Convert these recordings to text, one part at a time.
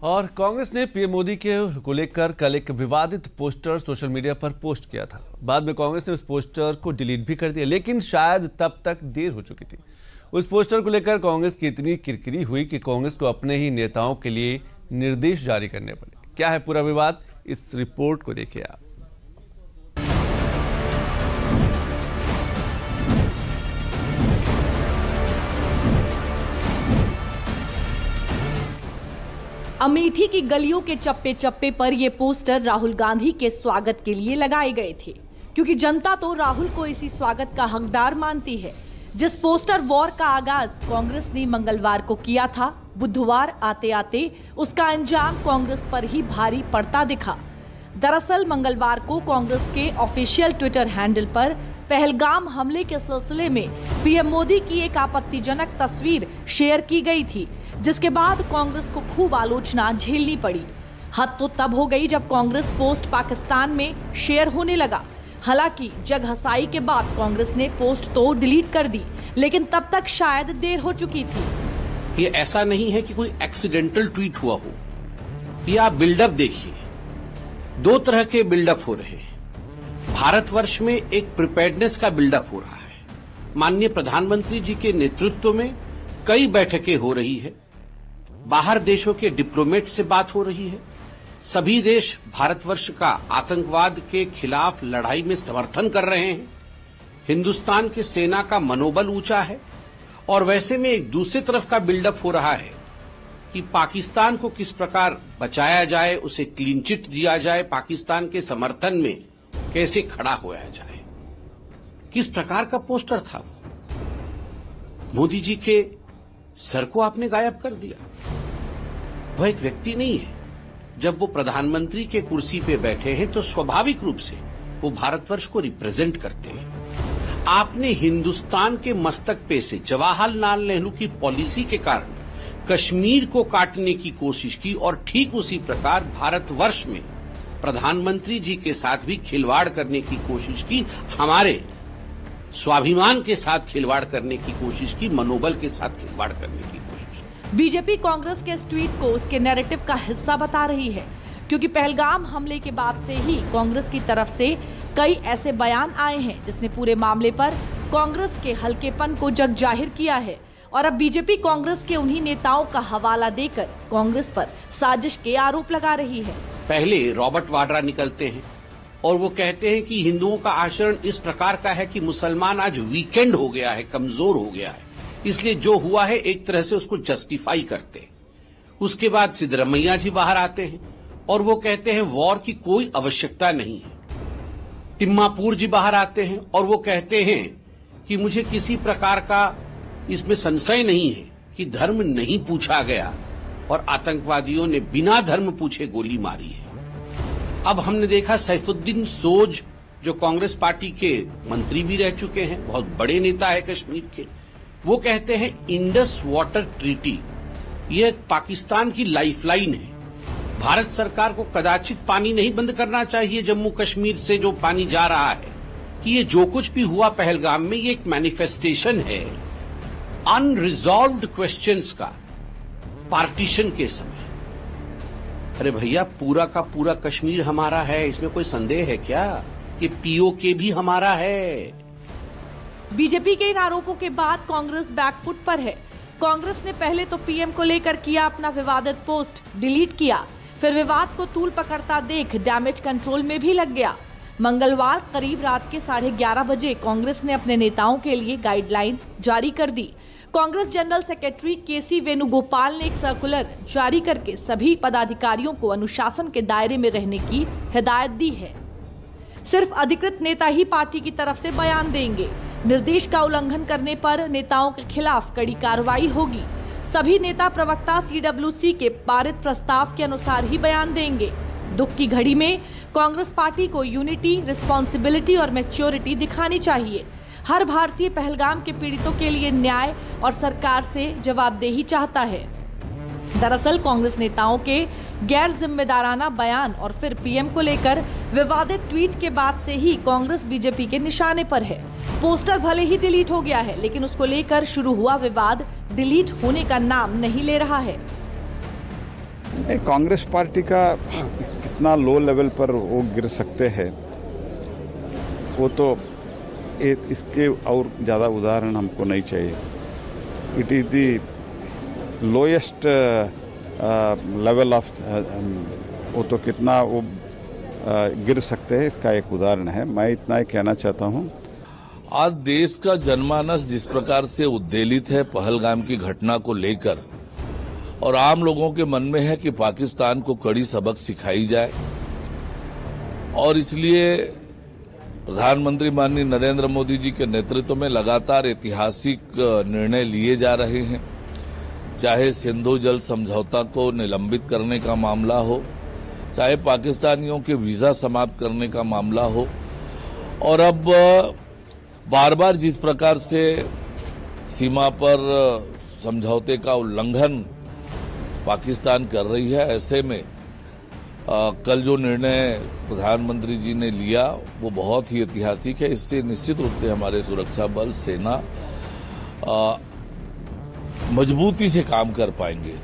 और कांग्रेस ने पीएम मोदी के को लेकर कल एक विवादित पोस्टर सोशल मीडिया पर पोस्ट किया था। बाद में कांग्रेस ने उस पोस्टर को डिलीट भी कर दिया, लेकिन शायद तब तक देर हो चुकी थी। उस पोस्टर को लेकर कांग्रेस की इतनी किरकिरी हुई कि कांग्रेस को अपने ही नेताओं के लिए निर्देश जारी करने पड़े। क्या है पूरा विवाद, इस रिपोर्ट को देखिए आप। अमेठी की गलियों के चप्पे चप्पे पर ये पोस्टर राहुल गांधी के स्वागत के लिए लगाए गए थे, क्योंकि जनता तो राहुल को इसी स्वागत का हकदार मानती है। जिस पोस्टर वॉर का आगाज कांग्रेस ने मंगलवार को किया था, बुधवार आते आते उसका अंजाम कांग्रेस पर ही भारी पड़ता दिखा। दरअसल मंगलवार को कांग्रेस के ऑफिशियल ट्विटर हैंडल पर पहलगाम हमले के सिलसिले में पीएम मोदी की एक आपत्तिजनक तस्वीर शेयर की गई थी, जिसके बाद कांग्रेस को खूब आलोचना झेलनी पड़ी। हद तो तब हो गई जब कांग्रेस पोस्ट पाकिस्तान में शेयर होने लगा। हालांकि जग हसाई के बाद कांग्रेस ने पोस्ट तो डिलीट कर दी, लेकिन तब तक शायद देर हो चुकी थी। ये ऐसा नहीं है कि कोई एक्सीडेंटल ट्वीट हुआ हो। ये आप बिल्डअप देखिए, दो तरह के बिल्डअप हो रहे हैं। भारतवर्ष में एक प्रिपेयर्डनेस का बिल्डअप हो रहा है। माननीय प्रधानमंत्री जी के नेतृत्व में कई बैठकें हो रही है, बाहर देशों के डिप्लोमेट से बात हो रही है। सभी देश भारतवर्ष का आतंकवाद के खिलाफ लड़ाई में समर्थन कर रहे हैं। हिंदुस्तान की सेना का मनोबल ऊंचा है और वैसे में एक दूसरी तरफ का बिल्डअप हो रहा है कि पाकिस्तान को किस प्रकार बचाया जाए, उसे क्लीन चिट दिया जाए, पाकिस्तान के समर्थन में कैसे खड़ा होया जाए। किस प्रकार का पोस्टर था? मोदी जी के सर को आपने गायब कर दिया। वह एक व्यक्ति नहीं है। जब वो प्रधानमंत्री के कुर्सी पे बैठे हैं तो स्वाभाविक रूप से वो भारतवर्ष को रिप्रेजेंट करते हैं। आपने हिंदुस्तान के मस्तक पे से जवाहरलाल नेहरू की पॉलिसी के कारण कश्मीर को काटने की कोशिश की और ठीक उसी प्रकार भारतवर्ष में प्रधानमंत्री जी के साथ भी खिलवाड़ करने की कोशिश की, हमारे स्वाभिमान के साथ खिलवाड़ करने की कोशिश की, मनोबल के साथ खिलवाड़ करने की कोशिश। बीजेपी कांग्रेस के इस ट्वीट को उसके नैरेटिव का हिस्सा बता रही है, क्योंकि पहलगाम हमले के बाद से ही कांग्रेस की तरफ से कई ऐसे बयान आए हैं जिसने पूरे मामले पर कांग्रेस के हल्केपन को जग जाहिर किया है। और अब बीजेपी कांग्रेस के उन्हीं नेताओं का हवाला देकर कांग्रेस पर साजिश के आरोप लगा रही है। पहले रॉबर्ट वाड्रा निकलते हैं और वो कहते हैं कि हिंदुओं का आचरण इस प्रकार का है कि मुसलमान आज वीकेंड हो गया है, कमजोर हो गया है, इसलिए जो हुआ है एक तरह से उसको जस्टिफाई करते हैं। उसके बाद सिद्धरमैया जी बाहर आते हैं और वो कहते हैं वॉर की कोई आवश्यकता नहीं है। तिम्मापुर जी बाहर आते हैं और वो कहते हैं कि मुझे किसी प्रकार का इसमें संशय नहीं है कि धर्म नहीं पूछा गया और आतंकवादियों ने बिना धर्म पूछे गोली मारी है। अब हमने देखा सैफुद्दीन सोज, जो कांग्रेस पार्टी के मंत्री भी रह चुके हैं, बहुत बड़े नेता है कश्मीर के, वो कहते हैं इंडस वाटर ट्रीटी ये पाकिस्तान की लाइफलाइन है। भारत सरकार को कदाचित पानी नहीं बंद करना चाहिए जम्मू कश्मीर से जो पानी जा रहा है, कि ये जो कुछ भी हुआ पहलगाम में ये एक मैनिफेस्टेशन है अनरिजॉल्व्ड क्वेश्चंस का पार्टीशन के समय। अरे भैया, पूरा का पूरा कश्मीर हमारा है, इसमें कोई संदेह है क्या? ये पीओके भी हमारा है। बीजेपी के इन आरोपों के बाद कांग्रेस बैकफुट पर है। कांग्रेस ने पहले तो पीएम को लेकर किया अपना विवादित पोस्ट डिलीट किया, फिर विवाद को तूल पकड़ता देख डैमेज कंट्रोल में भी लग गया। मंगलवार करीब रात के 11:30 बजे कांग्रेस ने अपने नेताओं के लिए गाइडलाइन जारी कर दी। कांग्रेस जनरल सेक्रेटरी केसी वेणुगोपाल ने एक सर्कुलर जारी करके सभी पदाधिकारियों को अनुशासन के दायरे में रहने की हिदायत दी है। सिर्फ अधिकृत नेता ही पार्टी की तरफ से बयान देंगे। निर्देश का उल्लंघन करने पर नेताओं के खिलाफ कड़ी कार्रवाई होगी। सभी नेता प्रवक्ता सीडब्ल्यूसी के पारित प्रस्ताव के अनुसार ही बयान देंगे। दुख की घड़ी में कांग्रेस पार्टी को यूनिटी, रिस्पॉन्सिबिलिटी और मैच्योरिटी दिखानी चाहिए। हर भारतीय पहलगाम के पीड़ितों के लिए न्याय और सरकार से जवाबदेही चाहता है। दरअसल कांग्रेस नेताओं के गैर जिम्मेदाराना बयान और फिर पीएम को लेकर विवादित ट्वीट के बाद से ही कांग्रेस बीजेपी के निशाने पर है। पोस्टर भले ही डिलीट हो गया है, लेकिन उसको लेकर शुरू हुआ विवाद डिलीट होने का नाम नहीं ले रहा है। कांग्रेस पार्टी का कितना लो लेवल पर वो गिर सकते हैं, वो तो इसके और ज़्यादा उदाहरण हमको नहीं चाहिए। It is the lowest level of, वो तो कितना वो गिर सकते हैं, इसका एक उदाहरण है। मैं इतना ही कहना चाहता हूँ। आज देश का जनमानस जिस प्रकार से उद्वेलित है पहलगाम की घटना को लेकर, और आम लोगों के मन में है कि पाकिस्तान को कड़ी सबक सिखाई जाए, और इसलिए प्रधानमंत्री माननीय नरेंद्र मोदी जी के नेतृत्व में लगातार ऐतिहासिक निर्णय लिए जा रहे हैं। चाहे सिंधु जल समझौता को निलंबित करने का मामला हो, चाहे पाकिस्तानियों के वीजा समाप्त करने का मामला हो, और अब बार बार जिस प्रकार से सीमा पर समझौते का उल्लंघन पाकिस्तान कर रही है, ऐसे में कल जो निर्णय प्रधानमंत्री जी ने लिया वो बहुत ही ऐतिहासिक है। इससे निश्चित रूप से हमारे सुरक्षा बल, सेना मजबूती से काम कर पाएंगे।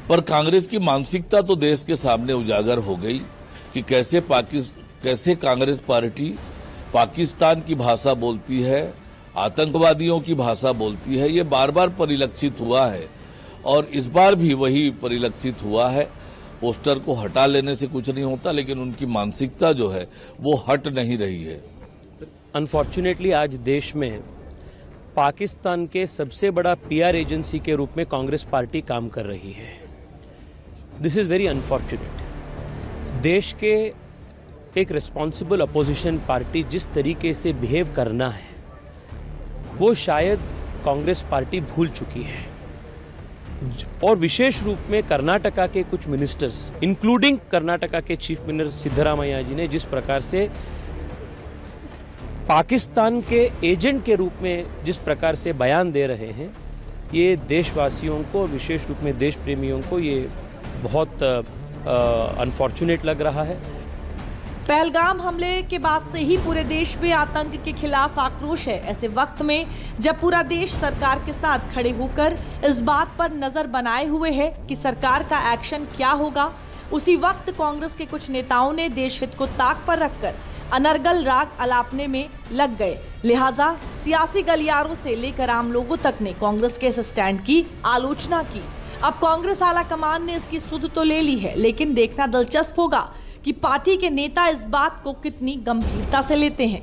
पर कांग्रेस की मानसिकता तो देश के सामने उजागर हो गई कि कैसे कांग्रेस पार्टी पाकिस्तान की भाषा बोलती है, आतंकवादियों की भाषा बोलती है। ये बार बार परिलक्षित हुआ है और इस बार भी वही परिलक्षित हुआ है। पोस्टर को हटा लेने से कुछ नहीं होता, लेकिन उनकी मानसिकता जो है वो हट नहीं रही है। अनफॉर्चुनेटली आज देश में पाकिस्तान के सबसे बड़ा पीआर एजेंसी के रूप में कांग्रेस पार्टी काम कर रही है। This is very unfortunate. देश के एक रिस्पॉन्सिबल अपोजिशन पार्टी जिस तरीके से बिहेव करना है वो शायद कांग्रेस पार्टी भूल चुकी है, और विशेष रूप में कर्नाटका के कुछ मिनिस्टर्स, इंक्लूडिंग कर्नाटका के चीफ मिनिस्टर सिद्धरामैया जी ने जिस प्रकार से पाकिस्तान के एजेंट के रूप में जिस प्रकार से बयान दे रहे हैं, ये देशवासियों को, विशेष रूप में देश प्रेमियों को ये बहुत अनफॉर्चुनेट लग रहा है। पहलगाम हमले के बाद से ही पूरे देश में आतंक के खिलाफ आक्रोश है। ऐसे वक्त में जब पूरा देश सरकार के साथ खड़े होकर इस बात पर नजर बनाए हुए है कि सरकार का एक्शन क्या होगा, उसी वक्त कांग्रेस के कुछ नेताओं ने देश हित को ताक पर रखकर अनर्गल राग अलापने में लग गए। लिहाजा सियासी गलियारों से लेकर आम लोगों तक ने कांग्रेस के इस स्टैंड की आलोचना की। अब कांग्रेस आला कमान ने इसकी सुध तो ले ली है, लेकिन देखना दिलचस्प होगा कि पार्टी के नेता इस बात को कितनी गंभीरता से लेते हैं।